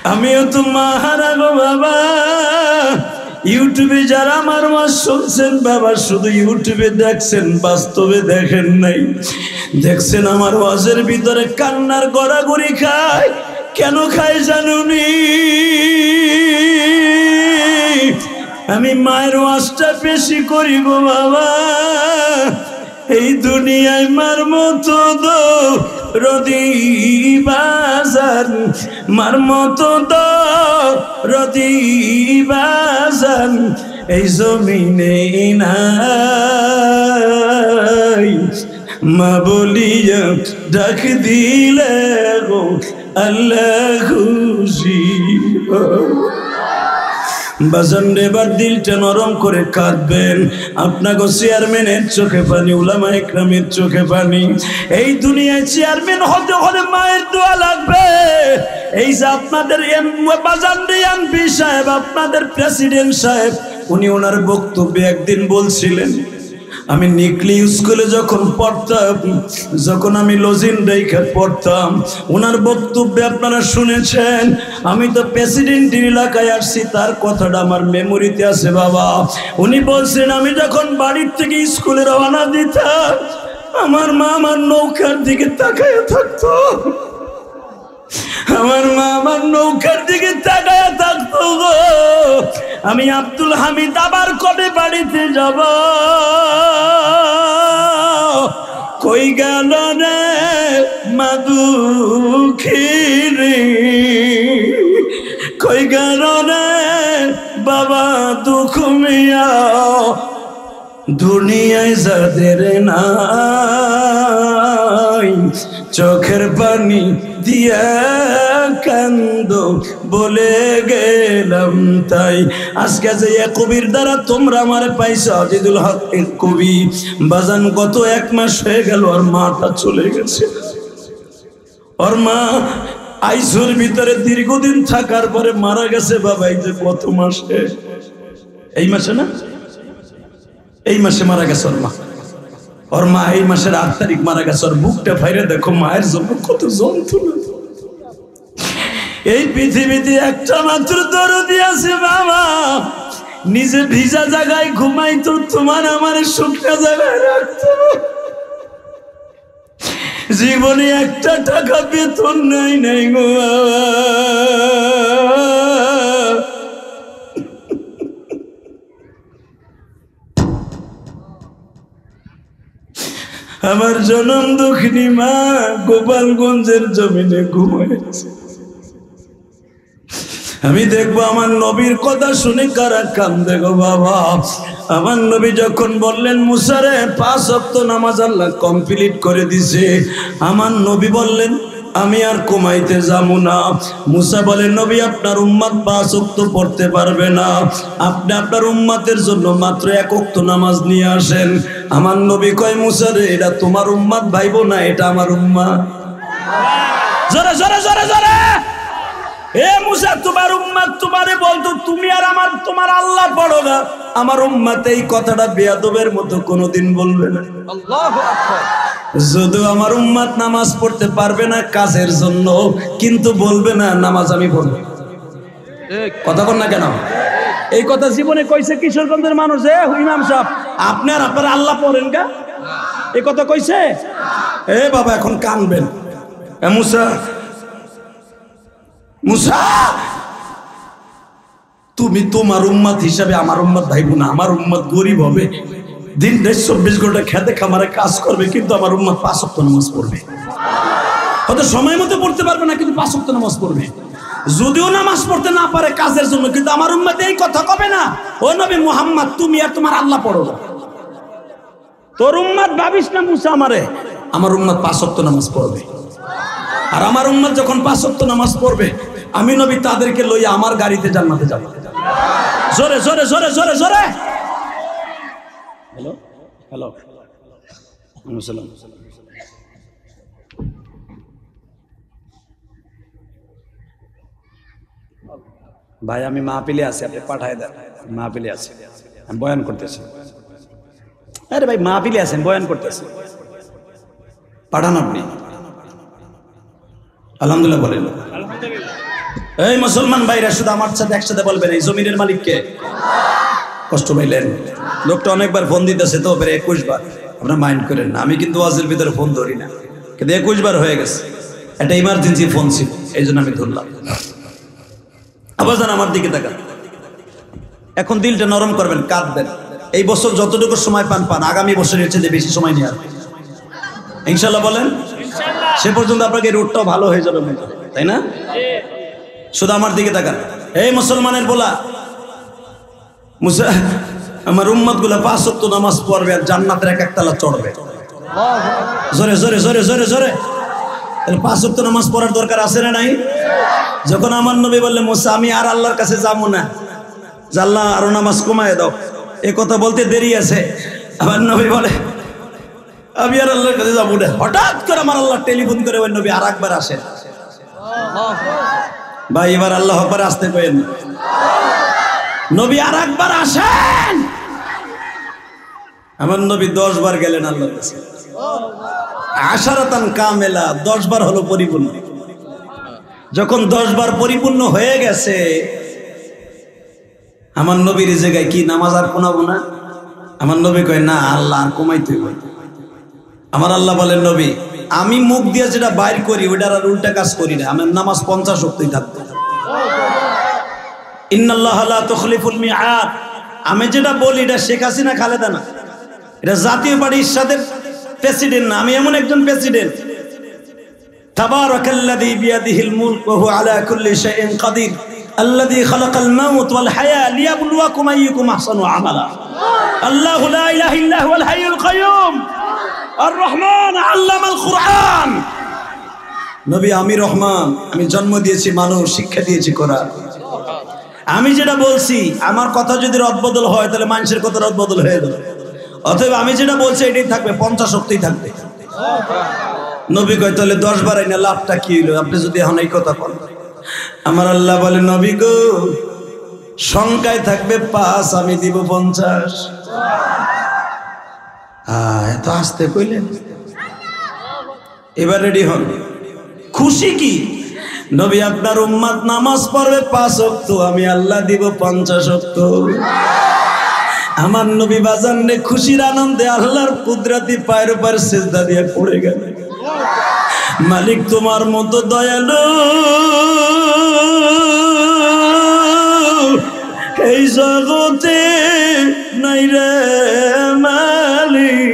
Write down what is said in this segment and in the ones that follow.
আমিও তো মা হারা গো বাবা। ইউটিউবে যারা আমার ওয়াজ শুনছেন বাবা, শুধু ইউটিউবে দেখছেন, বাস্তবে দেখেন নাই। দেখছেন আমার ওয়াজের ভিতরে কান্নার গড়াগড়ি খায়। কেন খায় জানুনি? আমি মায়ের ওয়াজটা বেশি করি গো বাবা। এই দুনিয়ায় মার মতো দো রদি বাজার, মার মতো দো রদি বাজার এই জমিনে নাই। মা বলিয়া ডাক দিলে গো আল্লাহ খুশি। বাজান এবার দিলটা নরম করে কাঁদবেন। আপনাকে চেয়ারম্যানের চোখে পানি, উলামা ইকরামের চোখে পানি। এই দুনিয়ায় চেয়ারম্যান হতে হলে মায়ের দোয়া লাগবে। এই যে আপনাদের বাজান এমপি সাহেব, আপনাদের প্রেসিডেন্ট সাহেব, উনি ওনার বক্তব্যে একদিন বলছিলেন, আমি নিকলি স্কুলে যখন পড়তাম, যখন আমি লজিন রেখে পড়তাম, ওনার বক্তব্যে আপনারা শুনেছেন। আমি তো প্রেসিডেন্টের এলাকায় আসছি, তার কথাটা আমার মেমোরিতে আছে বাবা। উনি বলছেন, আমি যখন বাড়ির থেকে স্কুলে রওনা দিতাম, আমার মা আমার নৌকার দিকে তাকায় থাকতো। আমার মা আমার নৌকার দিকে তাকায় থাকতো গো। আমি আব্দুল হামিদ আবার কবে বাড়িতে যাব? কই গেল রে মাদুখিরি, কই গেল রে বাবা দুঃখ মিয়া। দুনিয়ায় যাদের নাই চোখের পানি দিয়া কান্দো বলে গেলাম তাই। আজকে যে কবির দ্বারা তোমরা আমার পাইছো, আজিদুল হক কবি বাজান, গত 1 মাস হয়ে গেল আর মাটা চলে গেছে। ওর মা আইসুর ভিতরে দীর্ঘদিন থাকার পরে মারা গেছে বাবা। এই যে গত মাসে, এই মাসে না, এই মাসে মারা গেছে ওর মা। ওর মা এই মাসের 8 তারিখ মারা গেছে। ওর বুকটা ফাইরে দেখো, মায়ের জন্য কত যন্ত্রণা। এই পৃথিবীতে একটা মাত্র দরদি আছে বাবা, নিজে ভিজা জায়গায় ঘুমাইতো, তোমার আমার শুকনা জায়গায় রাখতো। জীবনে একটা টাকা বেতন নাই নাই গো বাবা। আমার জনম দুঃখিনী মা গোপালগঞ্জের জমিনে ঘুমাইছে। আমি দেখবো আমার নবীর কথা শুনে কারা কান্দে গো বাবা। আমার নবী যখন বললেন মুসারে 5 ওয়াক্ত নামাজ আল্লাহ কমপ্লিট করে দিছে, আমার নবী বললেন আমি আর কমাইতে যাবো না। মুসা বলেন, নবী আপনার উম্মত 5 ওয়াক্ত পড়তে পারবে না, আপনি আপনার উম্মতের জন্য মাত্র 1 ওয়াক্ত নামাজ নিয়ে আসেন। আমার নবী কয়, মুসা রে, এটা তোমার উম্মত ভাইবো না, এটা আমার উম্মত। জোরে জোরে জোরে জোরে, এ মুসা তোমার উম্মত তোমারে বলতো, তুমি আর আমার তোমার আল্লাহ বড় না। আমার উম্মত এই কথাটা বেয়াদবের মতো কোনোদিন বলবে না। আল্লাহু আকবার। যদিও আমার উম্মত নামাজ পড়তে পারবে না কাজের জন্য, কিন্তু বলবে না নামাজ আমি পড়ব। কথা বল না কেন? এই কথা জীবনে কইছে কিশোরগঞ্জের মানুষ, ইমাম সাহেব আপনার আল্লাহ পড়েন কা? এই কথা কইছে? এ বাবা এখন কানবেন। মুসা, মুসা তুমি তোমার উম্মত হিসাবে আমার উম্মত ভাইবো না। আমার উম্মত গরিব হবে, দিন 24 ঘন্টা খেতে খামারে কাজ করবে, কিন্তু আমার উম্মত 5 ওয়াক্ত নামাজ পড়বে। হয়তো সময় মতো পড়তে পারবে না, কিন্তু 5 ওয়াক্ত নামাজ পড়বে। যদিও নামাজ পড়তে না পারে কাজের জন্য, কিন্তু আমার উম্মত এই কথা কবে না, ও নবী মুহাম্মদ তুমি আর তোমার আল্লাহ পড়ো না। তোর উম্মত ভাবিস না মুসা আমারে, আমার উম্মত 5 ওয়াক্ত নামাজ পড়বে। আর আমার উম্মত যখন 5 ওয়াক্ত নামাজ পড়বে, আমি নবী তাদেরকে লইয়া আমার গাড়িতে জান্নাতে যাব। জোরে জোরে জোরে জোরে জোরে। হ্যালো হ্যালো, আসসালাম। ভাই আমি মাহফিলে আছি, আপনি পাঠায় দেন। মাহফিলে আছি, আমি বয়ান করতেছি। আরে ভাই মাহফিলে আছেন, বয়ান করতেছি, পাঠান আপনি। আলহামদুলিল্লাহ বলেন। আলহামদুলিল্লাহ। এই মুসলমান ভাইরা শুধু আমার সাথে একসাথে বলবেন, এই জমিনের মালিক কে? কষ্ট পাইলেন? লোকটা অনেকবার ফোন দিতেছে তো, 21 বার। আপনারা মাইন্ড করেন না, আমি কিন্তু ওয়াজের ভিতরে ফোন ধরি না, কিন্তু 21 বার হয়ে গেছে। একটা ইমার্জেন্সি ফোন ছিল, এই জন্য আমি ধরলাম। আবার জান আমার দিকে তাকান। এখন দিলটা নরম করবেন, কাঁদবেন। এই বছর যতটুকু সময় পান পান, আগামী বছরের চেয়ে বেশি সময় নিয়ে আসবেন ইনশাল্লাহ। বলেন সে পর্যন্ত আপনাকে রোডটাও ভালো হয়ে যাবে, তাই না? শুধু আমার দিকে তাকান। এই মুসলমানের বলা, আমার উম্মত গুলা 5 ওয়াক্ত নামাজ পড়বে আর জান্নাতের এক একতলা চড়বে। জোরে জোরে জোরে জোরে জোরে। 5 ওয়াক্ত নামাজ পড়ার দরকার আছে না নাই? যখন আমার নবী বললেন মুসা আমি আর আল্লাহর কাছে যাবো না, আল্লাহ আরো নামাজ কমায় দাও, এ কথা বলতে দেরি আছে। আমার নবী বলে আমি আর আল্লাহর কাছে যাবো না। হঠাৎ করে আমার আল্লাহ টেলিফোন করে ওই নবী আর একবার আসেন। ভাই এবার আল্লাহ আকবার আসতে পেন, নবী আর একবার আসেন। আমার নবী 10 বার গেলেন আল্লাহর কাছে। আশারাতান কামেলা, 10 বার হলো পরিপূর্ণ। যখন 10 বার পরিপূর্ণ হয়ে গেছে, আমার নবীর জায়গায় কি নামাজ আর কোনাবো না? আমার নবী কয় না, আল্লাহ আর কমাইতে হইব। আমার আল্লাহ বলেন নবী আমি মুখ দিয়ে যেটা বাইর করি ওইটার আর উল্টা কাজ করি না, আমার নামাজ 50 ওয়াক্তই থাকবে। ইন্নাল্লাহ লা তুখলিফুল মিআদ, আমি যেটা বলি এটা শেখ হাসিনা খালেদা না, এটা জাতীয় পার্টির সাথে প্রেসিডেন্ট না, আমি এমন একজন প্রেসিডেন্ট। তাবারাকাল্লাযী বিয়াদিহিল মুলক ওয়া হুয়া আলা কুল্লি শাইইন কাদির আল্লাযী খালাকাল মাউত ওয়াল হায়া লিয়াবলুয়াকুম আইয়ুকুম আহসানু আমালা। আল্লাহু লা ইলাহা ইল্লা হুয়াল হাইয়ুল কাইয়্যুম আর রহমান আল্লামাল কুরআন। নবী আমি রহমান, আমি জন্ম দিয়েছি মানুষ, শিক্ষা দিয়েছি কোরআন। আমি যেটা বলছি আমার কথা যদি রদবদল হয় তাহলে মানুষের কথা রদবদল হয়ে যাবে। অতএব আমি যেটা বলছি এটাই থাকবে, 50 ওয়াক্তই থাকবে। নবী কয় তাহলে 10 বারাই না, লাভটা কি হইলো আপনি যদি এখন এই কথা বলেন? আমার আল্লাহ বলে নবী গো সংখ্যায় থাকবে 5, আমি দিব 50। এত আসতে কইলেন, এবার রেডি হন। খুশি কি? নবী আপনার উম্মত নামাজ পড়বে 5 ওয়াক্ত, আমি আল্লাহ দিব 50 ওয়াক্ত। আমার নবী বাজান রে খুশির আনন্দে আল্লাহর কুদরতি পায়ের উপর সিজদা দিয়ে পড়ে গেল। মালিক তোমার মতো দয়ালু এই জগতে নাই রে মালিক।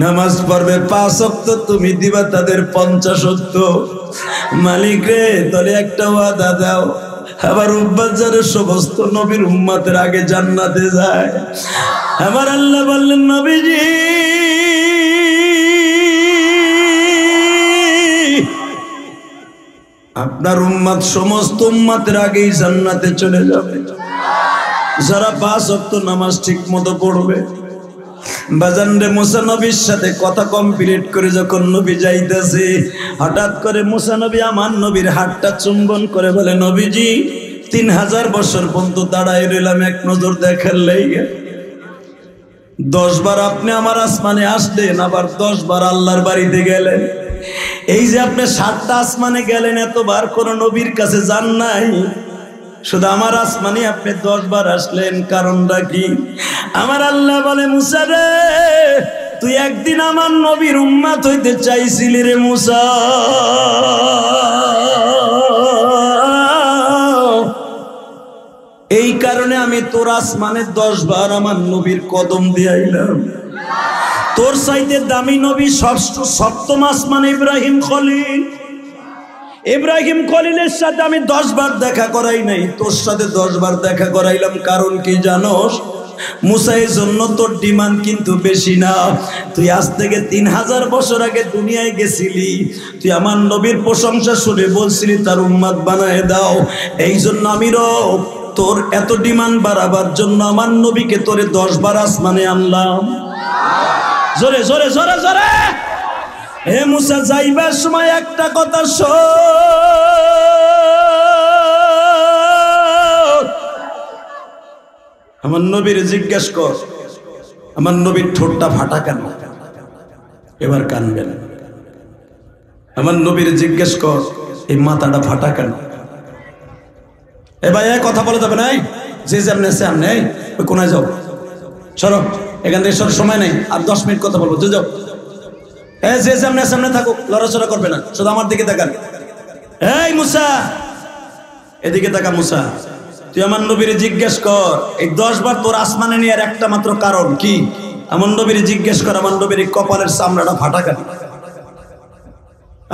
নামাজ পড়বে 5 ওয়াক্ত, তুমি দিবা তাদের 50 ওয়াক্ত। মালিক রে তাহলে একটা ওয়াদা দাও, আবার উম্মতের সমস্ত নবীর উম্মতের আগে জান্নাতে যায়। আমার আল্লাহ বললেন নবীজি আপনার উম্মত সমস্ত উম্মতের আগেই জান্নাতে চলে যাবে, যারা 5 ওয়াক্ত নামাজ ঠিক মতো পড়বে। বাজান রে মুসা নবীর সাথে কথা কমপ্লিট করে যখন নবী যাইতেছে, হঠাৎ করে মুসা নবী আমার নবীর হাতটা চুম্বন করে বলে নবীজি 3000 বছর পর্যন্ত দাঁড়ায় রইলাম, এক নজর দেখার লাইগা। 10 বার আপনি আমার আসমানে আসলেন, আবার 10 বার আল্লাহর বাড়িতে গেলেন। এই যে আপনি 7টা আসমানে গেলেন, এতবার কোন নবীর কাছে যান নাই, শুধু আমার আসমানে আপনি 10 বার আসলেন, কারণটা কি? আমার আল্লাহ বলে মুসা রে তুই একদিন আমার নবীর উম্মত হইতে চাইছিলি রে মুসা, এই কারণে আমি তোর আসমানে 10 বার আমার নবীর কদম দিয়ে আইলাম। তোর চাইতে দামি নবী 7ম আসমানে ইব্রাহিম খলিল, ইব্রাহিম খলিলের সাথে আমি 10 বার দেখা করাই নাই, তোর সাথে 10 বার দেখা করাইলাম। কারণ কি জানোস? মুসা এর জন্য তোর ডিমান্ড কিন্তু বেশি না। তুই আজ থেকে 3000 বছর আগে দুনিয়ায় গেছিলি, তুই আমার নবীর প্রশংসা শুনে বলছিলি তার উম্মত বানায় দাও। এই জন্য আমি তোর এত ডিমান্ড বাড়াবার জন্য আমার নবীকে তোরে 10 বার আসমানে আনলাম। জোরে জোরে জোরে জোরে। হে মুসা যাইবার সময় একটা কথা শোন, আমার নবীর জিজ্ঞেস কর আমার নবীর ঠোঁটটা ফাটা কেন? এবার কানবেন। আমার নবীর জিজ্ঞেস কর এই মাথাটা ফাটা কেন? এ ভাই কথা বলা যাবে না, যে যেমন সামনে ওই কোনায় যাও, সরো এখান থেকে, সর, সময় নেই, আর 10 মিনিট কথা বলবো, যাও। যে সামনে থাকো, লড়াচড়া করবে না, শুধু আমার দিকে তাকান। এই মুসা, এদিকে তাকা। মুসা, তুই আমার নবীর জিজ্ঞেস কর এই 10 বার তোর আসমানে নিয়ে একটা মাত্র কারণ কি? আমার নবীর জিজ্ঞেস কর আমার নবীর কপালের চামড়াটা ফাটা কেন?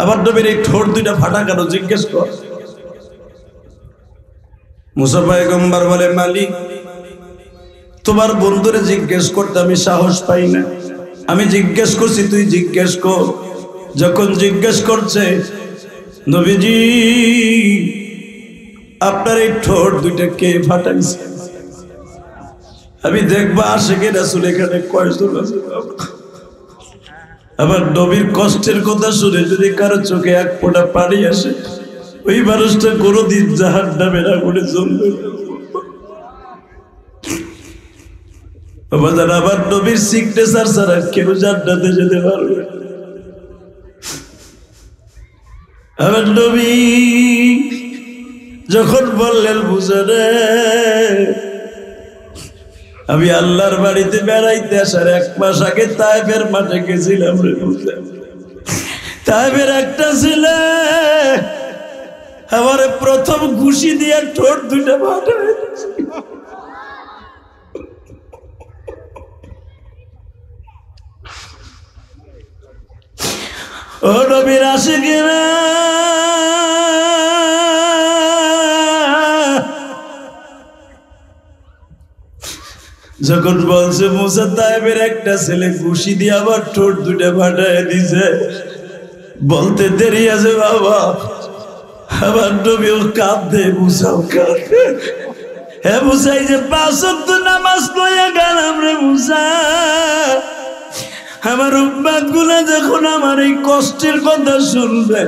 আমার নবীর ঠোঁট দুইটা ফাটা কেন? জিজ্ঞেস কর। মুসা পয়গম্বর বলে, মালিক তোমার বন্ধুরে জিজ্ঞেস করতে আমি সাহস পাই না, আমি জিজ্ঞেস করছি, তুই জিজ্ঞেস কর। যখন জিজ্ঞেস করছে, নবীজি আপনার এই ঠোঁট দুইটা কে ফাটাইছে? আমি দেখবো আশিকে রাসূল এখানে কয়জন আছে। আমার নবীর কষ্টের কথা শুনে যদি কারো চোখে এক ফোঁটা পানি আসে, ওই মানুষটা কোনোদিন জাহান্নামের আগুনে জ্বলবে না। আমার নবীর সিগনেচার ছাড়া কেউ জান্নাতে যেতে পারবে না। আমার নবী যখন বললেন, বুঝারে আমি আল্লাহর বাড়িতে বেড়াইতে আসার 1 মাস আগে তায়েফের মাঠে গেছিলাম রে বুঝা। তায়েফের একটা ছেলে আমার প্রথম ঘুষি দিয়ে ঠোঁট দুইটা ফাটায়। ও নবীর আশিকেরা, যখন বলছে মুসা তায়েবের একটা ছেলে ঘুষি দিয়ে আবার ঠোঁট দুইটা ফাটায় দিছে, বলতে দেরি আছে বাবা। আমার নবীও কাঁদে, মুসাও কাঁদে। হে মুসা, এই যে 5 ওয়াক্ত নামাজ লইয়া গেলাম রে মুসা, আমার উম্মত গুলা যখন আমার এই কষ্টের কথা শুনবে,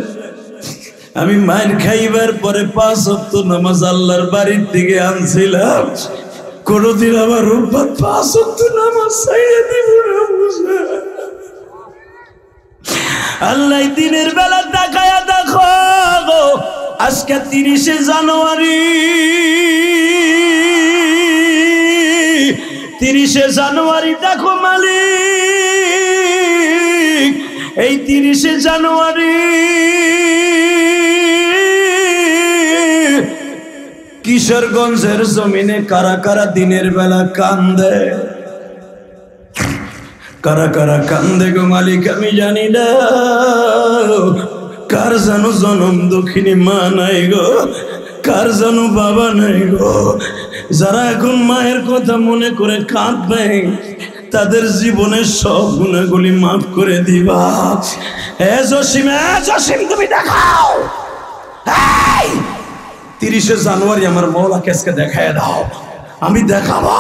আমি মায়ের খাইবার পরে 5 ওয়াক্ত নামাজ আল্লাহর বাড়ির দিকে আনছিলাম, কোনদিন আমার উম্মত 5 ওয়াক্ত নামাজ ছাইড়া দিব না মুসা। আল্লাহ দিনের বেলা তাকায়া দেখো, আজকে 30শে জানুয়ারি, 30শে জানুয়ারি দেখো মালিক, এই 30শে জানুয়ারি কিশোরগঞ্জের জমিনে কারা কারা দিনের বেলা কান্দে, কারা কারা কান্দে গো মালিক আমি জানি না। কার যেন জনম দুঃখিনী মা নাই গো, কার যেন বাবা নাই গো। যারা এখন মায়ের কথা মনে করে কাঁদবে, তাদের জীবনের সব গুণাগুলি মাফ করে দিবা। এ জসিম, তুমি দেখাও, 30শে জানুয়ারি আমার মওলাকে আজকে দেখায় দাও, আমি দেখাবো।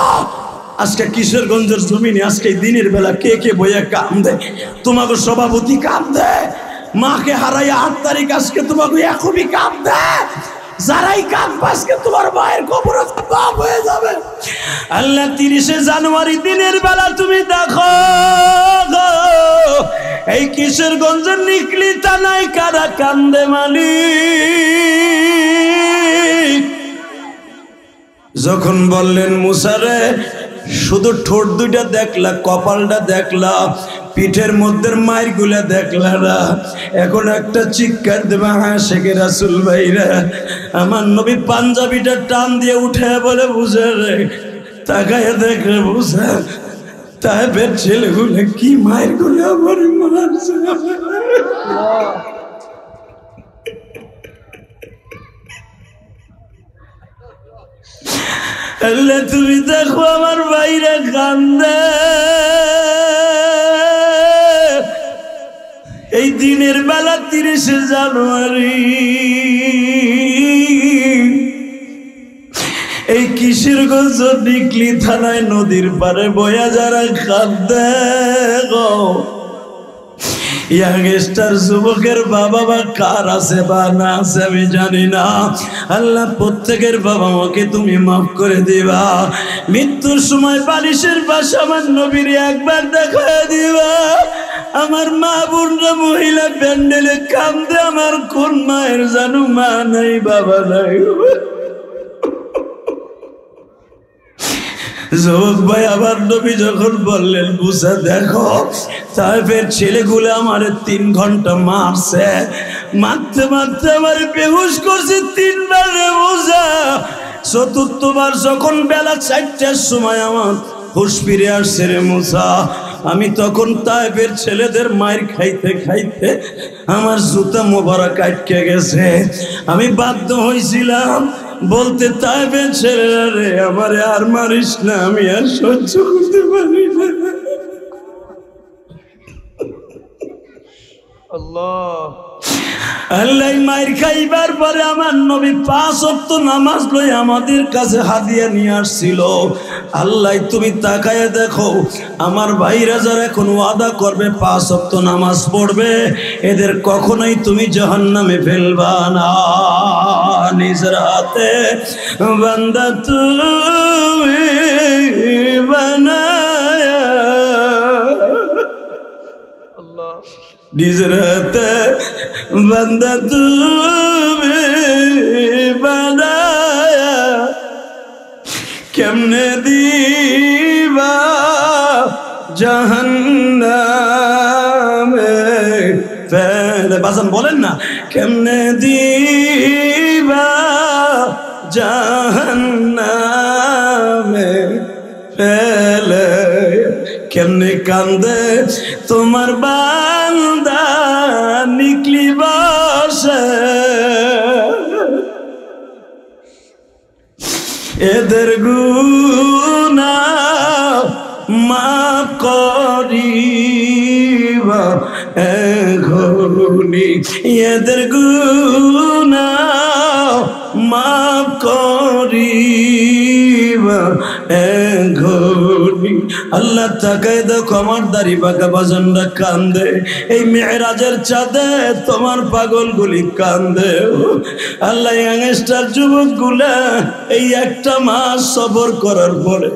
আজকে কিশোরগঞ্জের জমিনে আজকে দিনের বেলা কে কে বইয়া কান্দে? তোমাকে সভাপতি কান্দে, মাকে হারাইয়া 8 তারিখ আজকে তোমাকে এখনই কান্দে। যারাই কাঁদবে আজকে তোমার মায়ের কবর বাপ হয়ে যাবে। আল্লাহ 30শে জানুয়ারি দিনের বেলা তুমি দেখো এই কিশোরগঞ্জের নিকলি থানায় কারা কান্দে মালিক। যখন বললেন মুসারে শুধু ঠোঁট দুইটা দেখলা, কপালটা দেখলা, পিঠের মধ্যে মায়ের গুলা দেখলা না, এখন একটা চিৎকার দেবে, হ্যাঁ শেখে রাসূল ভাইরা। আমার নবী পাঞ্জাবিটা টান দিয়ে উঠে বলে, বুঝে রে, তাকায় দেখে বুঝা, তাইফের ছেলেগুলো কি মায়ের গুলো আমার মারছে। আল্লাহ তুমি দেখো আমার ভাইরা কান্দে, এই দিনের বেলা 30শে জানুয়ারি এই কিশোরগঞ্জ নিকলি থানায় নদীর পারে বয়া যারা কান্দে গো, ইয়াংস্টার যুবকের বাবা মা কার আছে বা না আছে আমি জানি না। আল্লাহ প্রত্যেকের বাবা মাকে তুমি মাফ করে দিবা। মৃত্যুর সময় বালিশের পাশে আমার নবীর একবার দেখা দিবা। আমার মা বোনরা মহিলা প্যান্ডেলে কান্দে, আমার কোন মায়ের জানু মা নাই বাবা নাই। যুবক ভাই, আবার নবী যখন বললেন মুসা দেখো তাইফের ছেলেগুলো আমার 3 ঘন্টা মারছে, মারতে মারতে আমার বেহুশ করছে 3 বার রে মুসা। চতুর্থবার যখন বেলা 4টার সময় আমার হুঁশ ফিরে আসছে রে মুসা, আমি তখন তাইফের ছেলেদের মায়ের খাইতে খাইতে আমার জুতা মোবারক আটকে গেছে। আমি বাধ্য হয়েছিলাম বলতে, তাইফের ছেলেরা রে আমারে আর মারিস না, আমি আর সহ্য করতে পারি না। আল্লাহ মায়ের খাইবার পরে আমার নবী 5 ওয়াক্ত নামাজ লই আমাদের কাছে হাদিয়া নিয়ে আসছিল। আল্লাহ তুমি তাকায় দেখো, আমার ভাইরা যারা এখন ওয়াদা করবে 5 ওয়াক্ত নামাজ পড়বে, এদের কখনোই তুমি জাহান্নামে ফেলবা না। নিজের হাতে বান্দা তুমি বানায়া, নিজের হাতে বান্দা তুমি বানায়া কেমনে দিবা জাহান্নামে ফেলে। বাজান বলেন না, কেমনে দিবা জাহান্নামে ফেলে। কেমনে কান্দে তোমার বান্দা নিকলি বসে, এদের গুনাহ মাফ করিবা এখনি, এদের গুনাহ মাফ করিবা এখনি। আল্লাহ তাকায় দেখো আমার দাড়ি পাকা বাজানরা কান্দে, এই মেরাজের চাঁদে তোমার পাগলগুলি কান্দে। আল্লাহ ইয়াংস্টার যুবকগুলা এই একটা মাস সবর করার পরে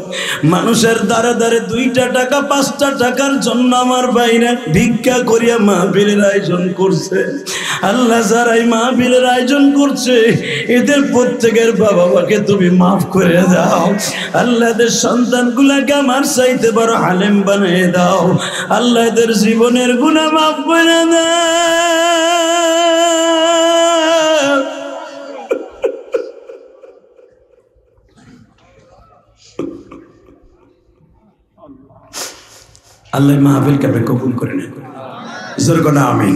মানুষের দ্বারে দ্বারে 2টা টাকা 5টা টাকার জন্য আমার বাইরে ভিক্ষা করিয়া মাহফিলের আয়োজন করছে। আল্লাহ যারা এই মাহফিলের আয়োজন করছে এদের প্রত্যেকের বাবা মাকে তুমি মাফ করে দাও। আল্লাহ এদের সন্তানগুলাকে আমার চাইতে বড় আলেম বানিয়ে দাও। আল্লাহ এদের জীবনের গুনাহ মাফ করে দাও। আল্লাহ মাহফিলকে আপনি কবুল করে নেন, জোর করে আমিন।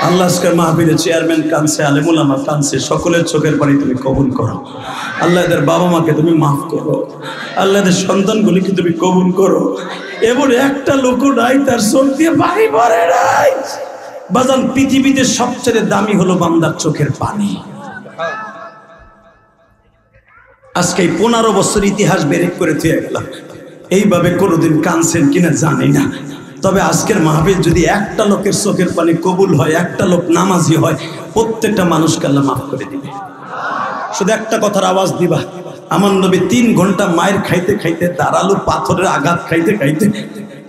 আল্লাহ আজকে মাহফিলের চেয়ারম্যান কানছে, আলেমুল আমা কানছে, সকলের চোখের পানি তুমি কবুল করো। আল্লাহ এদের বাবা মাকে তুমি মাফ করো। আল্লাহ এদের সন্তানগুলিকে তুমি কবুল করো। এবার একটা লোক নাই তার চোখ দিয়ে পানি পড়ে নাই। বাজান পৃথিবীতে সবচেয়ে দামি হলো বান্দার চোখের পানি। আজকে 15 বছর ইতিহাস বেরেক করে থুয়ে গেলাম, এইভাবে কোনোদিন কানছেন কিনা জানি না। তবে আজকের মাহফিল যদি একটা লোকের চোখের পানি কবুল হয়, একটা লোক নামাজি হয়, প্রত্যেকটা মানুষকে আল্লাহ মাফ করে দিবে। শুধু একটা কথার আওয়াজ দিবা, আমার নবী 3 ঘন্টা মায়ের খাইতে খাইতে, দাঁড়ালো পাথরের আঘাত খাইতে খাইতে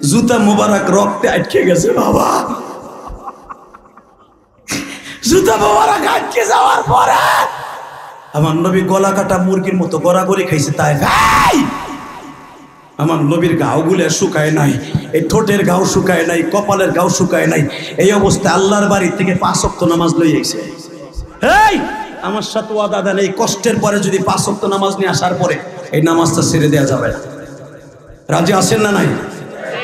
জুতা মোবারক রক্তে আটকে গেছে। বাবা জুতা মোবারক আটকে যাওয়ার পরে আমার নবী গলা কাটা মুরগির মতো গড়াগড়ি খাইছে। তাই ভাই আমার নবীর ঘাওগুলো শুকায় নাই, এই ঠোঁটের ঘাও শুকায় নাই, কপালের ঘাও শুকায় নাই। এই অবস্থায় আল্লাহর বাড়ি থেকে 5 ওয়াক্ত নামাজ লই আইছে। এই আমার সাথে ওয়াদা দেন, এই কষ্টের পরে যদি 5 ওয়াক্ত নামাজ নিয়ে আসার পরে এই নামাজটা ছেড়ে দেওয়া যাবে না। রাজি আছেন না নাই?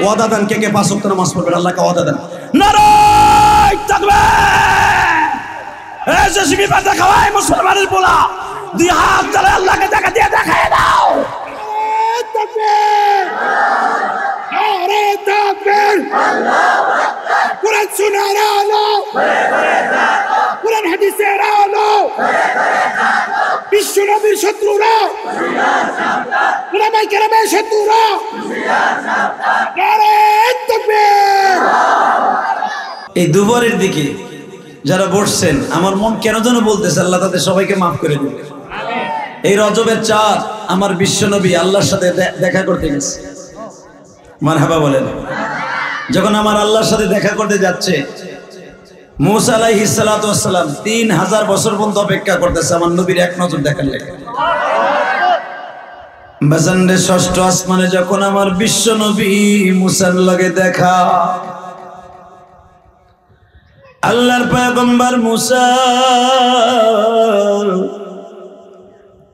ওয়াদা দেন, কে কে 5 ওয়াক্ত নামাজ পড়বেন? আল্লাহকে ওয়াদা দেন। নারায়ে তাকবীর। এই যে শিবি পাতা খাওয়ায় মুসলমানের বলা 2 হাত ধরে আল্লাহকে দেখা দিয়ে দেখায় দাও। কোরআন শোনার আলো, কোরআন হাদিসের আলো, বিশ্ব নবীর শত্রুরা, উলামায়ে কেরামের শত্রুরা, নারায়ে তাকবীর। এই দুবারের দিকে যারা বসছেন, আমার মন কেন যেন বলতেছে আল্লাহ তাদের সবাইকে মাফ করে দিবে। এই রজবের চাঁদ আমার বিশ্ব নবী আল্লাহর সাথে দেখা করতে গেছে। মারহাবা বলেন। যখন আমার আল্লাহর সাথে দেখা করতে যাচ্ছে, মুসা আলাইহিস সালাতু ওয়াস সালাম 3000 বছর পর্যন্ত অপেক্ষা করতেছে আমার নবীর এক নজর দেখার লেগে। বাজানরে ষষ্ঠ আসমানে যখন আমার বিশ্ব নবী মুসার লগে দেখা, আল্লাহর পয়গম্বর মুসা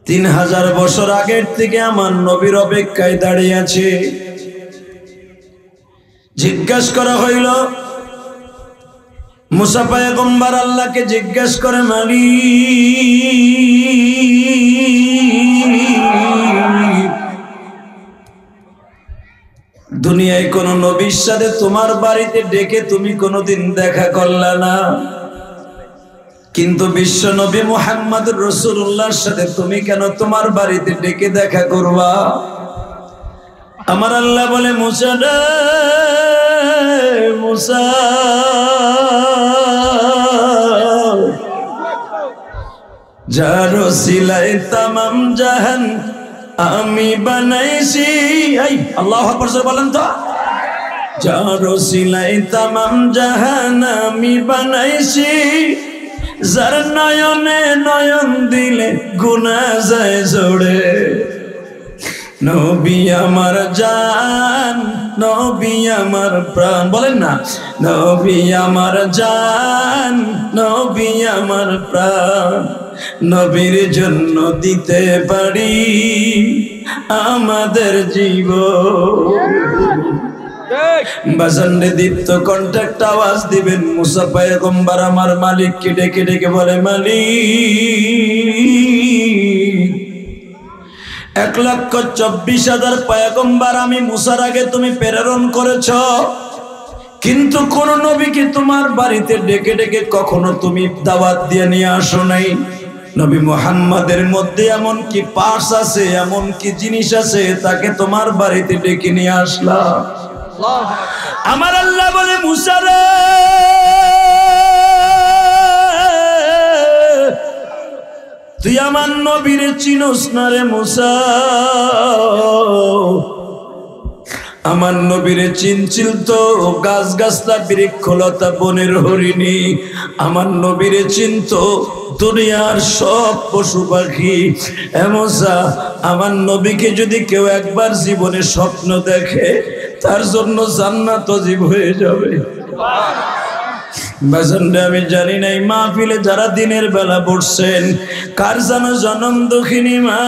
3000 বছর আগের থেকে আমার নবীর অপেক্ষায় দাঁড়িয়ে আছে। জিজ্ঞাসা করা হইল, মুসা পয়গম্বর আল্লাহকে জিজ্ঞাসা করে, মালিক, দুনিয়ায় কোন নবীর সাথে তোমার বাড়িতে ডেকে তুমি কোনোদিন দেখা করলা না, কিন্তু বিশ্ব নবী মুহাম্মদুর রাসূলুল্লাহর সাথে তুমি কেন তোমার বাড়িতে ডেকে দেখা করবা? আমার আল্লাহ বলে, মুসা রে মুসা, যার ওসিলায় তামাম জাহান আমি বানাইছি। এই আল্লাহু আকবার বলেন তো, যার ওসিলায় তামাম জাহান আমি বানাইছি, যার নয়নে নয়ন দিলে গুনাহ যায় জোড়ে। নবী আমার জান, নবী আমার প্রাণ, বলেন না, নবী আমার জান, নবী আমার প্রাণ, নবীর জন্য দিতে পারি আমাদের জীবন। বাজানরে দীপ্ত কন্ট্যাক্ট আওয়াজ দিবেন। মুসা পয়গম্বর আমার মালিককে ডেকে ডেকে বলে, মালিক, 1,24,000 পয়গম্বর আমি মুসার আগে তুমি প্রেরণ করেছ, কিন্তু কোন নবীকে তোমার বাড়িতে ডেকে ডেকে কখনো তুমি দাওয়াত দিয়ে নিয়ে আসো নাই। নবী মুহাম্মাদের মধ্যে এমন কি পার্টস আছে, এমন কি জিনিস আছে তাকে তোমার বাড়িতে ডেকে নিয়ে আসলাম। আমার আল্লাহ বলে, মুসা রে, তুই আমার নবীরে চিনোস না রে মুসা? আমার নবীরে চিনছিল তো গাছ গাছলা বৃক্ষলতা বনের হরিণী, আমার নবীরে চিনত দুনিয়ার সব পশু পাখি। মুসা, আমার নবীকে যদি কেউ একবার জীবনে স্বপ্ন দেখে তার জন্য জান্নাত ওয়াজিব হয়ে যাবে। বাজানরে আমি জানি নাই মাহফিলে যারা দিনের বেলা বসছেন কার যেন জনম দুঃখিনী মা,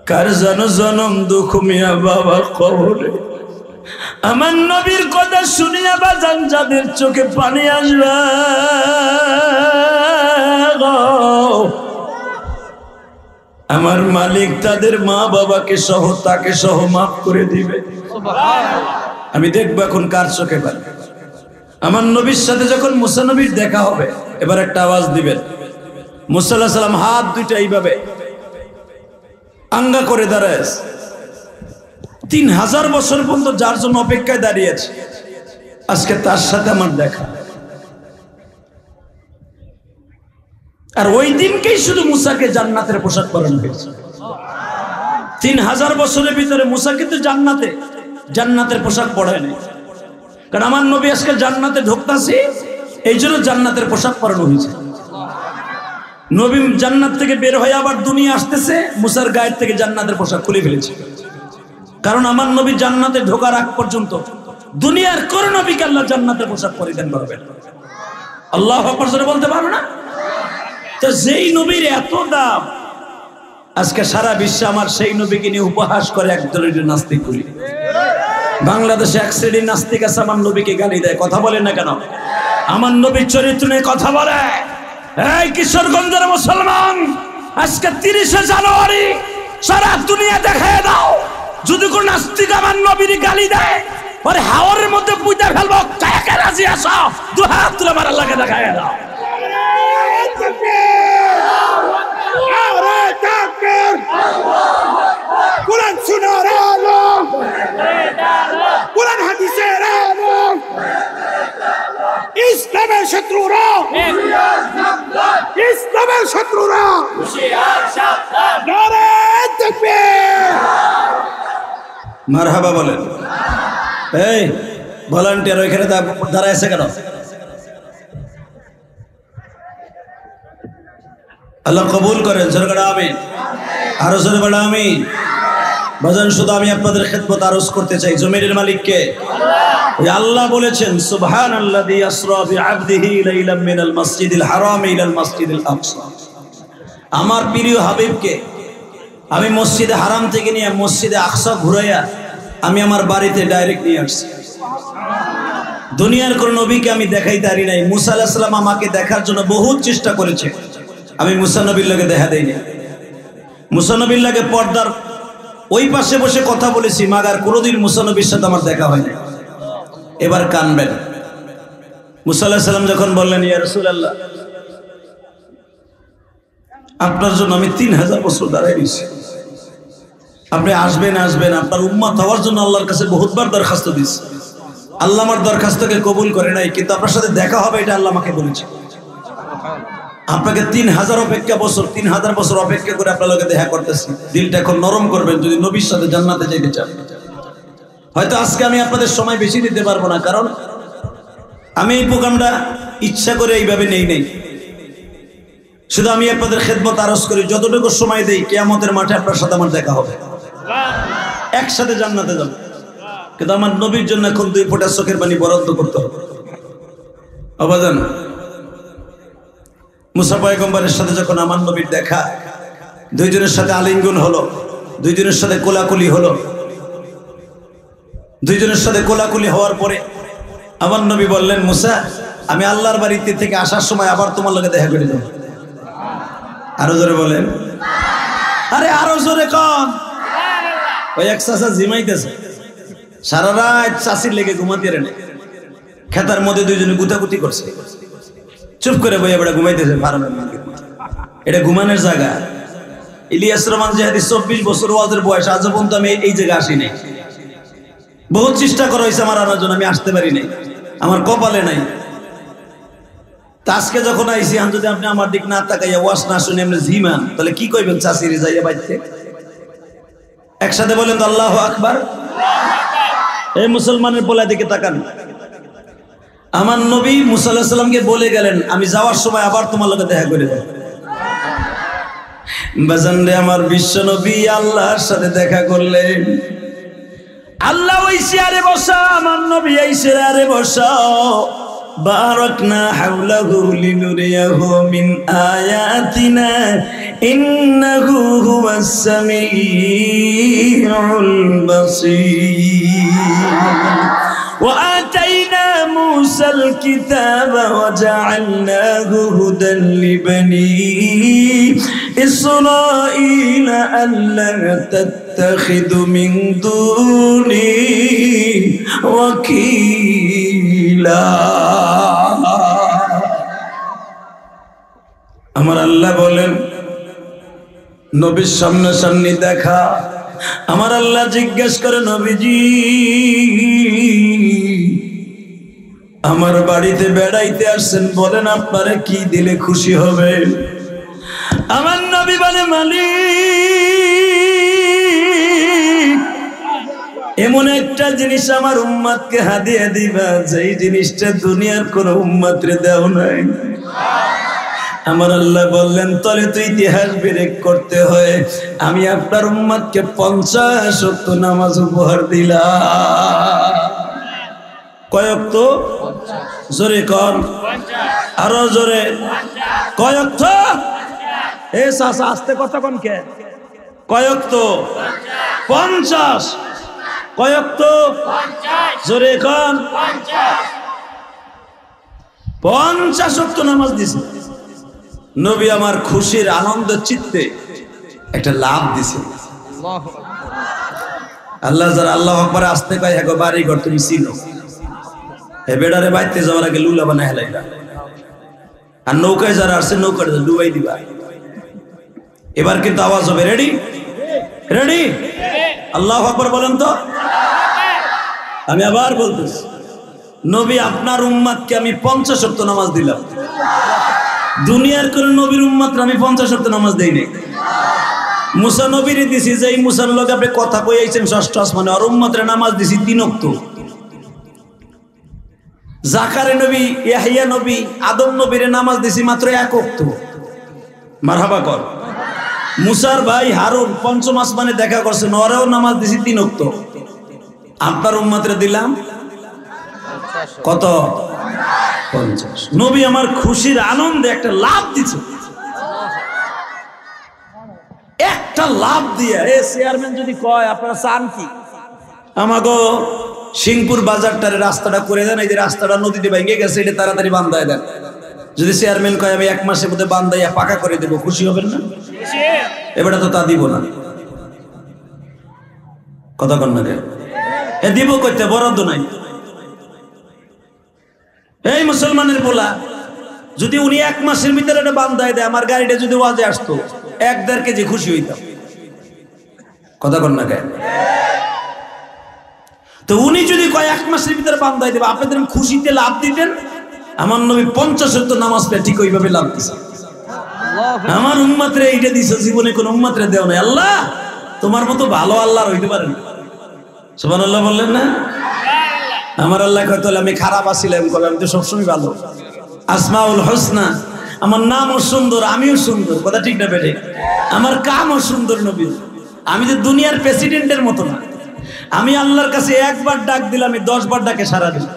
কার যেন জনম দুঃখ মিয়া বাবা কবরে। আমার নবীর কথা শুনিয়া বাজান যাদের চোখে পানি আসবে, আমার মালিক তাদের মা বাবাকে সহ তাকে সহ মাফ করে দিবে। আমি দেখবো এখন কার চোখে পানি। আমার নবীর সাথে যখন মুসা নবীর দেখা হবে, এবার একটা আওয়াজ দিবেন। মুসা আলাইহিস সালাম হাত দুইটা এইভাবে আঙ্গা করে দাঁড়ায় 3000 বছর পর্যন্ত যার জন্য অপেক্ষায় দাঁড়িয়েছে, আজকে তার সাথে আমার দেখা। আর ওই দিনকেই শুধু মুসাকে জান্নাতের পোশাক পরানো হয়েছে। 3000 বছরের ভিতরে মুসা কিন্তু জান্নাতের পোশাক পরায় নাই, কারণ আমার নবী আজকে জান্নাতে ঢুকতাছে, এই জন্য জান্নাতের পোশাক পরানো হয়েছে। নবী জান্নাত থেকে বের হয়ে আবার দুনিয়া আসতেছে, মুসার গায়ের থেকে জান্নাতের পোশাক খুলে ফেলেছে। কারণ আমার নবী জান্নাতে ঢোকার আগ পর্যন্ত দুনিয়ার কোন নবীকে আল্লাহ জান্নাতের পোশাক পরিধান করবেন। আল্লাহু আকবার বলতে পারবে না? তো যেই নবীর এত দাম, আজকে সারা বিশ্বে আমার সেই নবীকে নিয়ে উপহাস করে একদলের নাস্তিকগুলি। বাংলাদেশে এক শ্রেণীর নাস্তিক আছে আমার নবীকে গালি দেয়। কথা বলেন না কেন? আমার নবীর চরিত্র নিয়ে কথা বলে। এই কিশোরগঞ্জের মুসলমান, আজকে 30শে জানুয়ারি সারা দুনিয়া দেখায় দাও, যদি কোন নাস্তিক আমার নবীর গালি দেয় ওরে হাওয়ারের মধ্যে পুঁতে ফেলবো। কাকে রাজি আসো? দু হাত তুলে আমার আল্লাহকে দেখায় দাও। কোরআন শোনার আলো, কোরআন হাদিসের আলো, ইসলামের শত্রুরা, ইসলামের শত্রুরা নারে তাকবীর, মারহাবা বলেন। এই ভলান্টিয়ার ওইখানে দাঁড়ায় আছে কেন? আল্লাহ কবুল করেন। জোরে আমিন। আরো জোরে বলো আমিন। বাজান শুধু আমি আপনাদের খেদমত আরজ করতে চাই, জমিনের মালিক কে? ওই আল্লাহ বলেছেন সুবহানাল্লাযী আসরা বিআবদিহি লাইলাম মিনাল মাসজিদিল হারাম ইলাল মাসজিদিল আকসা। আমার প্রিয় হাবিবকে আমি মসজিদে হারাম থেকে নিয়ে মসজিদে আকসা ঘুরাইয়া আমি আমার বাড়িতে ডাইরেক্ট নিয়ে আসছি। দুনিয়ার কোন নবীকে আমি দেখাইতে পারি নাই। মুসা আলাইহিস সালাম আমাকে দেখার জন্য বহুত চেষ্টা করেছে, আমি মুসা নবীর লগে দেখা দেইনি। মুসা নবীর লগে পর্দার ওই পাশে বসে কথা বলেছি, মাগার কোনোদিন মুসা নবীর সাথে আমার দেখা হয় না। এবার কানবেন। মুসা আলাইহিস সালাম যখন বললেন ইয়া রাসূলুল্লাহ, আপনার জন্য আমি 3000 বছর দাঁড়াই রয়েছি, আপনি আসবেন আসবেন, আপনার উম্মত হওয়ার জন্য আল্লাহর কাছে বহুতবার দরখাস্ত দিয়েছি, আল্লাহ আমার দরখাস্তকে কবুল করে নাই, কিন্তু আপনার সাথে দেখা হবে এটা আল্লাহ আমাকে বলেছে। আপনাকে 3000 বছর অপেক্ষা করে আপনার লগে দেখা করতেছি, দিলটা এখন নরম করবেন যদি নবীর সাথে জান্নাতে যেতে চান। হয়তো আজকে আমি আপনাদের সময় বেশি দিতে পারবো না, কারণ আমি এই প্রোগ্রামটা ইচ্ছা করে এইভাবে নেই। শুধু আমি আপনাদের খেদমত আরজ করি, যতটুকু সময় দেই কিয়ামতের মাঠে আপনার সাথে আমার দেখা হবে, একসাথে জান্নাতে যাব। কিন্তু আমার নবীর জন্য এখন 2 ফোঁটা চোখের পানি বরাদ্দ করতে হবে। আবাজান মুসা পয়গম্বরের সাথে যখন আমার নবীর দেখা, দুইজনের সাথে আলিঙ্গন হলো, দুইজনের সাথে কোলাকুলি হলো। দুইজনের সাথে কোলাকুলি হওয়ার পরে আমার নবী বললেন, মুসা আমি আল্লাহর বাড়িতে থেকে আসার সময় আবার তোমার লগে দেখা করে দেব। আরো জোরে বলেন, আরে আরো জোরে কন। ওই এক চাচা জিমাইতেছে, সারা রাত চাষির লেগে ঘুমাতে রে, খেতার মধ্যে দুইজনে গুতাগুতি করছে, চুপ করে বইয়া বেড়া ঘুমাইতেছে। এটা ঘুমানোর জায়গা? ইলিয়াস রহমান জিহাদি 24 বছর ওয়াজের বয়স, আজ পর্যন্ত আমি এই জায়গায় আসি নাই। বহুত চেষ্টা করা হয়েছে আমার আনার জন্য, আমি আসতে পারি নাই, আমার কপালে নাই। আজকে যখন আইসি, আমি যদি আপনি আমার দিক না তাকাইয়া ওয়াজ না শুনে এমনি ঝিমান, তাহলে কি কইবেন? চাষিরে যাইয়া বাইতে একসাথে বলেন তো আল্লাহু আকবার। এই মুসলমানের পোলা দিকে তাকান। আমার নবী মুসা আলাইহিস সালামকে বলে গেলেন, আমি যাওয়ার সময় আবার তোমার লগে দেখা করে দেব। বাজান রে, আমার বিশ্ব নবী আল্লাহর সাথে দেখা করলেন। আল্লাহ ওই চেয়ারে বসা, আমার নবী এই চেয়ারে বসা। বারাকনা হাওলাহু লিনুরিয়াহু মিন আয়াতিনা ইন্নাহু হুয়াস সামিউল বাসীর। وآتينا موسى الكتاب وجعلناه هدى لبني إسرائيل ألا تتخذوا من دوني وكيلا। আমার আল্লাহ বলেন, নবীর সামনাসামনি দেখা। আমার আল্লাহ জিজ্ঞেস করে, নবীজি আমার বাড়িতে বেড়াইতে আসছেন, বলেন আপনারা কি দিলে খুশি হবে? আমার নবী বলে, মালিক এমন একটা জিনিস আমার উম্মতকে হাদিয়া দিবা, যেই জিনিসটা দুনিয়ার কোন উম্মতরে দেও নাই। আমার আল্লাহ বললেন, তলে তো ইতিহাস ব্রেক করতে হয়, আমি আপনার উম্মতকে 50 ওয়াক্ত নামাজ উপহার দিলাম। কয় ওয়াক্ত? জোরে কর, আরো জোরে। কয় ওয়াক্ত? এ চাচা আস্তে কথা কোন কে? কয় ওয়াক্ত? 50। কয় ওয়াক্ত? জোরে কর। 50 ওয়াক্ত নামাজ দিছে। নবী আমার খুশির আনন্দ চিত্তে একটা লাভ দিছে। আল্লাহ যারা আল্লাহু আকবার আসতে কয়, হ্যাঁ বাড়ি ঘর তুমি চিনো, হে বেড়ারে বাইতে যাওয়ার আগে লুলা বানায় হেলাইবা, আর নৌকায় যারা আসছে নৌকাটা ডুবাই দিবা। এবার কিন্তু আওয়াজ হবে, রেডি রেডি, আল্লাহু আকবার বলেন তো। আমি আবার বলতেছি, নবী আপনার উম্মতকে আমি 50 ওয়াক্ত নামাজ দিলাম। দুনিয়ার কোন নবীর উম্মতকে আমি 50 ওয়াক্ত নামাজ দেই নাই। মুসা নবীরে দিছি, যে এই মুসার লোক আপনি কথা কই আইছেন ষষ্ঠ আসমানে, আর উম্মতের নামাজ দিছি 3 ওয়াক্ত। জাকারিয়া নবী, ইয়াহিয়া নবী, আদম নবীরে নামাজ দিছি মাত্র 1 ওয়াক্ত। মারহাবা কর। মুসার ভাই হারুন পঞ্চম আসমানে দেখা করছেন, ওরেও নামাজ দিছি 3 ওয়াক্ত। আপনার উম্মতরে দিলাম কত? 50। নবী আমার খুশির আনন্দে একটা লাভ দিছে, একটা লাভ দিয়ে। এ চেয়ারম্যান যদি কয় আপনারা চান কি, আমাগো সিংপুর বাজারটারে রাস্তাটা করে দেন, এই যে রাস্তাটা নদীতে ভেঙে গেছে এটা তাড়াতাড়ি বান্ধায় দেন। যদি চেয়ারম্যান কয় আমি 1 মাসের মধ্যে বান্ধাইয়া পাকা করে দেবো, খুশি হবেন না? এবারে তো তা দিব না, কথা কন না কেন? এ দিব কইতে বরাদ্দ নাই। এই মুসলমানের বলা, যদি উনি 1 মাসের ভিতরে এটা বান্ধায় দেয়, আমার গাড়িটা যদি ওয়াজে আসতো 1-1.5 কেজি খুশি হইতাম, কথা কন না কেন? তো উনি যদি কয় 1 মাসের ভিতরে বান্ধাই দেবে, আপনাদের খুশিতে লাভ দিতেন। আমার নবী 50 ওয়াক্ত নামাজ পড়ে ঠিক ওইভাবে লাভ দিছে। আমার উম্মতরে এইটা দিছে, জীবনে কোন উম্মতরে দেও না। আল্লাহ তোমার মতো ভালো আল্লাহর হইতে পারে না। সুবহানাল্লাহ বললেন না? আমার আল্লাহ কয় তাহলে আমি খারাপ আছিলাম, কবে আমি তো সবসময় ভালো। আসমাউল হোসনা, আমার নামও সুন্দর, আমিও সুন্দর, কথা ঠিক না বেঠে? আমার কামও সুন্দর নবী। আমি যে দুনিয়ার প্রেসিডেন্টের মতো না, আমি আল্লাহর কাছে 1 বার ডাক দিলাম, আমি 10 বার ডাকে সারা দিই,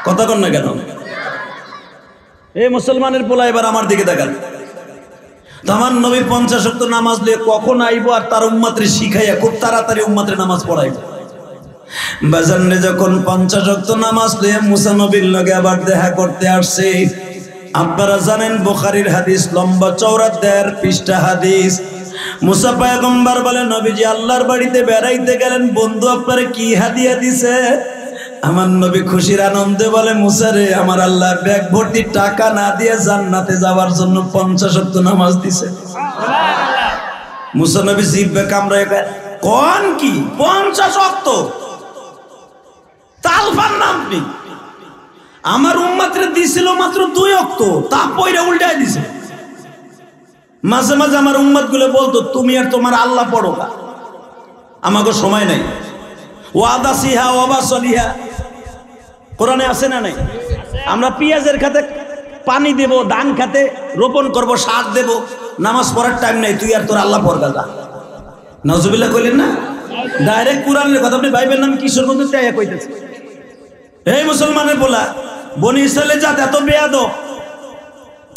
কথা কন না কেন? এই মুসলমানের পোলা এবার আমার দিকে দেখান। তো আমার নবী 50 ওয়াক্ত নামাজ নিয়ে কখন আইবো আর তার উম্মতরে শিখাইয়া খুব তাড়াতাড়ি উম্মতরে নামাজ পড়াইব। বাজারে যখন 50 ওয়াক্ত নামাজ নিয়ে মুসা নবীর লগে আবার দেখা করতে আসছে, আপনারা জানেন বুখারীর হাদিস, লম্বা চওড়া 1.5 পৃষ্ঠা হাদিস। মুসা পয়গম্বর বলে, নবীজি আল্লাহর বাড়িতে বেড়াইতে গেলেন, বন্ধু আপনারে কি হাদিয়া দিছে? আমার নবী খুশির আনন্দে বলে, মুসা রে, আমার আল্লাহ ব্যাগ ভর্তি টাকা না দিয়ে জান্নাতে যাওয়ার জন্য 50 ওয়াক্ত নামাজ দিছে। মুসা নবী জিহ্বা কামড়ায় কোন কি 50 ওয়াক্ত? তালফার নাম নেই। আমার উম্মতরে দিছিল মাত্র 2 ওয়াক্ত, তা পয়রা উল্টায় দিছে। মাঝে মাঝে আমার উম্মত গুলো বলতো, তুমি আর তোমার আল্লাহ পড়ো না, আমাকে সময় নাই। ওয়াদা সিহা ওয়াবা সলিহা কোরআনে আছে না নাই? আমরা পেঁয়াজের খাতে পানি দেব, ধান খাতে রোপণ করব, সার দেব, নামাজ পড়ার টাইম নাই, তুই আর তোর আল্লাহ পড়গা যা। নাউজুবিল্লাহ কইলেন না? ডাইরেক্ট কোরআনের কথা। আপনি ভাইবেন নাম কিশোর মধ্যে চাইয়া কইতেছে। এই মুসলমানের বলা, বনি ইসরাইলের জাত এত বেয়াদব,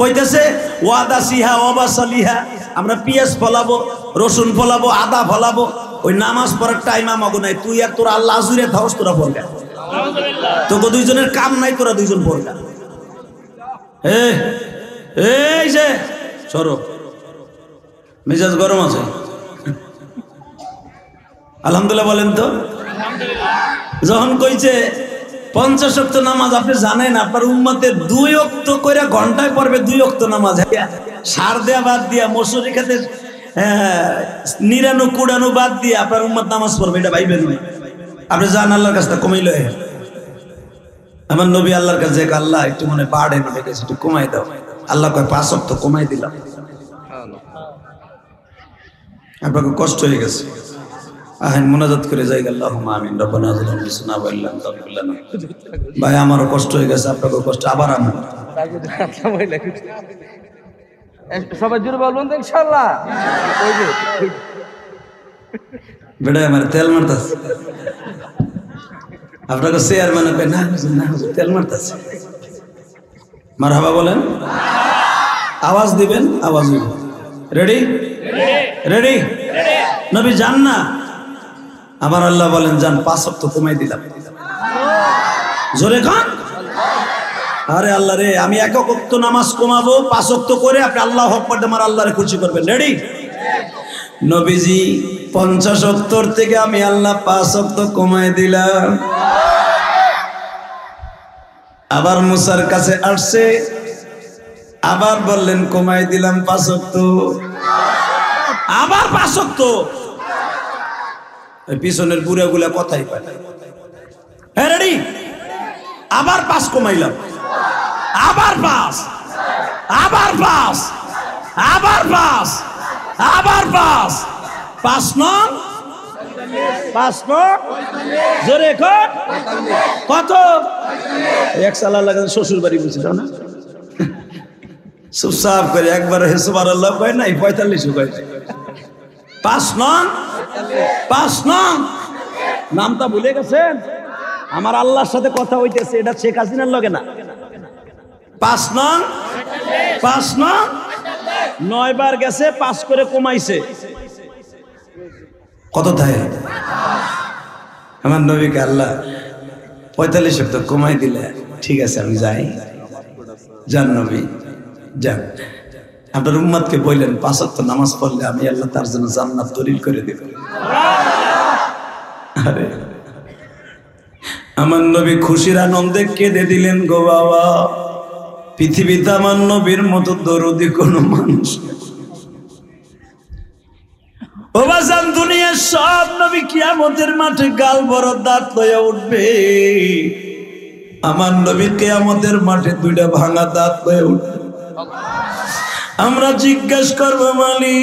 কইতেছে ওয়াদা সিহা ওয়াবা সলিহা, আমরা পেঁয়াজ ফলাবো, রসুন ফলাবো, আদা ফলাবো, ওই নামাজ পড়ার টাইম আমাগো নাই, তুই আর তোরা আল্লাহ জুড়ে থাকস, তোরা পড়গা। তোকে দুইজনের কাম নাই, তোরা দুইজন পড়গা। এই যে সরো, মেজাজ গরম আছে। আলহামদুলিল্লাহ বলেন তো। যখন কইছে 50 ওয়াক্ত নামাজ, আপনি জানেন আপনার উম্মতে 2 ওয়াক্ত করে ঘন্টায় পড়বে 2 ওয়াক্ত নামাজ। সার দেয়া বাদ দিয়া, মসুরি খাতে 99 কুড়ানো বাদ দিয়ে আপনার উম্মত নামাজ পড়বে, এটা ভাইবেন না। আপনি যান আল্লাহর কাছে কমাইল। আমার নবী আল্লাহর কাছে, আল্লাহ একটু মনে বাড়ে না, একটু কমাই দাও। আল্লাহ কয় 5 ওয়াক্ত কমাই দিলাম। আপনাকে কষ্ট হয়ে গেছে, আহেন মুনাজাত করে যাই, আল্লাহুম্মা আমিন। রব্বানা যালামনা আনফুসানা ওয়া ইল্লাম তাগফির লানা। ভাই আমারও কষ্ট হয়ে গেছে, আপনাকেও কষ্ট, আবার আমি সবাই জুড়ে বলবেন তো ইনশাআল্লাহ। বেটা আমার তেল মারতাছে, আপনাকে চেয়ারম্যান কয় না না তেল মারতাছে। মারহাবা বলেন, আওয়াজ দিবেন, আওয়াজ দিবেন। রেডি রেডি নবী যান না? আমার আল্লাহ বলেন যান, 5 ওয়াক্ত কমাই দিলাম। জোরে খান। আরে আল্লাহ রে, আমি 1 ওয়াক্ত নামাজ কমাবো, 5 ওয়াক্ত করে আপনি আল্লাহু আকবার আমার আল্লাহরে খুশি করবেন। রেডি? নবীজি 50 ওয়াক্তর থেকে আমি আল্লাহ 5 ওয়াক্ত কমাই দিলাম। আবার মুসার কাছে আসছে, আবার বললেন কমাই দিলাম 5 ওয়াক্ত, আবার 5 ওয়াক্ত। পিছনের বুড়া গুলা কথাই পায়। হ্যাঁ রেডি? আবার 5 কমাইলাম, আবার 5, আবার 5, আবার 5, আবার 5 5 নং 5 নং জোরে কর কত এক সালা লাগান শ্বশুর বাড়ি বুঝিল না চুপচাপ করে একবার সুবহানাল্লাহ কয় নাই 45 কয় 5 নং 5 নং নামটা ভুলে গেছেন আমার আল্লাহর সাথে কথা হইতেছে এটা শেখ হাসিনার লগে না 5 নং 9 বার গেছে 5 করে কমাইছে কত থাকে আমার নবীকে আল্লাহ 45 তো কমাই দিলে ঠিক আছে আমি যাই যান নবী যান আপনার উম্মতকে বললেন 5 ওয়াক্ত নামাজ পড়লে আমি আল্লাহ তার জন্য জান্নাত দলিল করে দেব আরে আমার নবী খুশির আনন্দে কেঁদে দিলেন গো বাবা পৃথিবীতে আমার নবীর মতো দরদি কোনো মানুষ ও বাজান দুনিয়ার সব নবী কিয়ামতের মাঠে গাল বড় দাঁত লয়ে উঠবে আমার নবী কিয়ামতের মাঠে 2টা ভাঙা দাঁত লয়ে উঠবে আমরা জিজ্ঞেস করব মালিক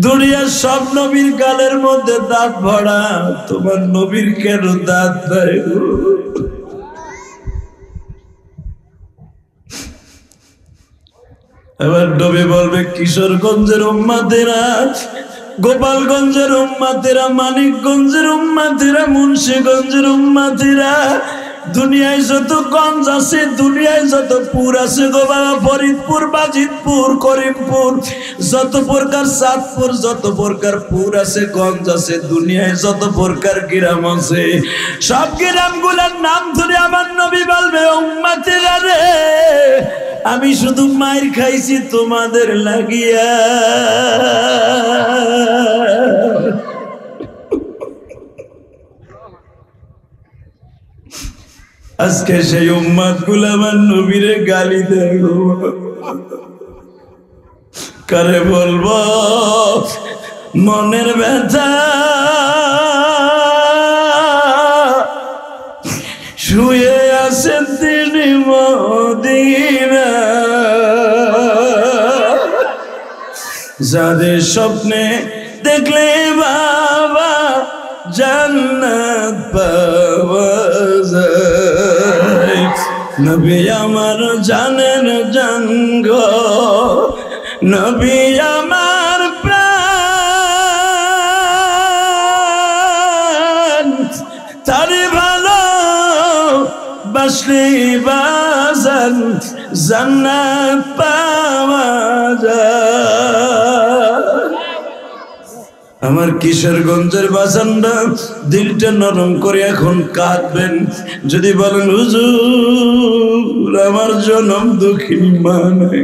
দুনিয়ার সব নবীর গালের মধ্যে দাঁত ভরা তোমার নবীর কেন দাঁত নাই এবার নবী বলবে কিশোরগঞ্জের উম্মাতেরা গোপালগঞ্জের উম্মাতেরা মানিকগঞ্জের উম্মাতেরা মুন্সিগঞ্জের উম্মাতেরা দুনিয়ায় যত গঞ্জ আছে দুনিয়ায় যত পুর আছে গো বাবা ফরিদপুর বাজিতপুর করিমপুর যত প্রকার চাঁদপুর যত প্রকার পুর আছে গঞ্জ আছে দুনিয়ায় যত প্রকার গ্রাম আছে সব গ্রামগুলোর নাম ধরে আমার নবী বলবে উম্মাতেরা রে আমি শুধু মায়ের খাইছি তোমাদের লাগিয়া আজকে সেই উম্মত গুলো আমার নবীরে গালি দেয় কারে বলবো মনের ব্যথা শুয়ে আছেন তিনি মদিনা যাদের স্বপ্নে দেখলে বাবা জান্নাত পাওয়া যায় নবী আমার জানেন জানগ নবী আমার প্রাণ তারে ভালো বাসলি বাজান জান্নাত পাওয়া যায় আমার কিশোরগঞ্জের বাজানরা দিলটা নরম করে এখন কাঁদবেন যদি বলেন হুজুর আমার জনম দক্ষিণ মা নাই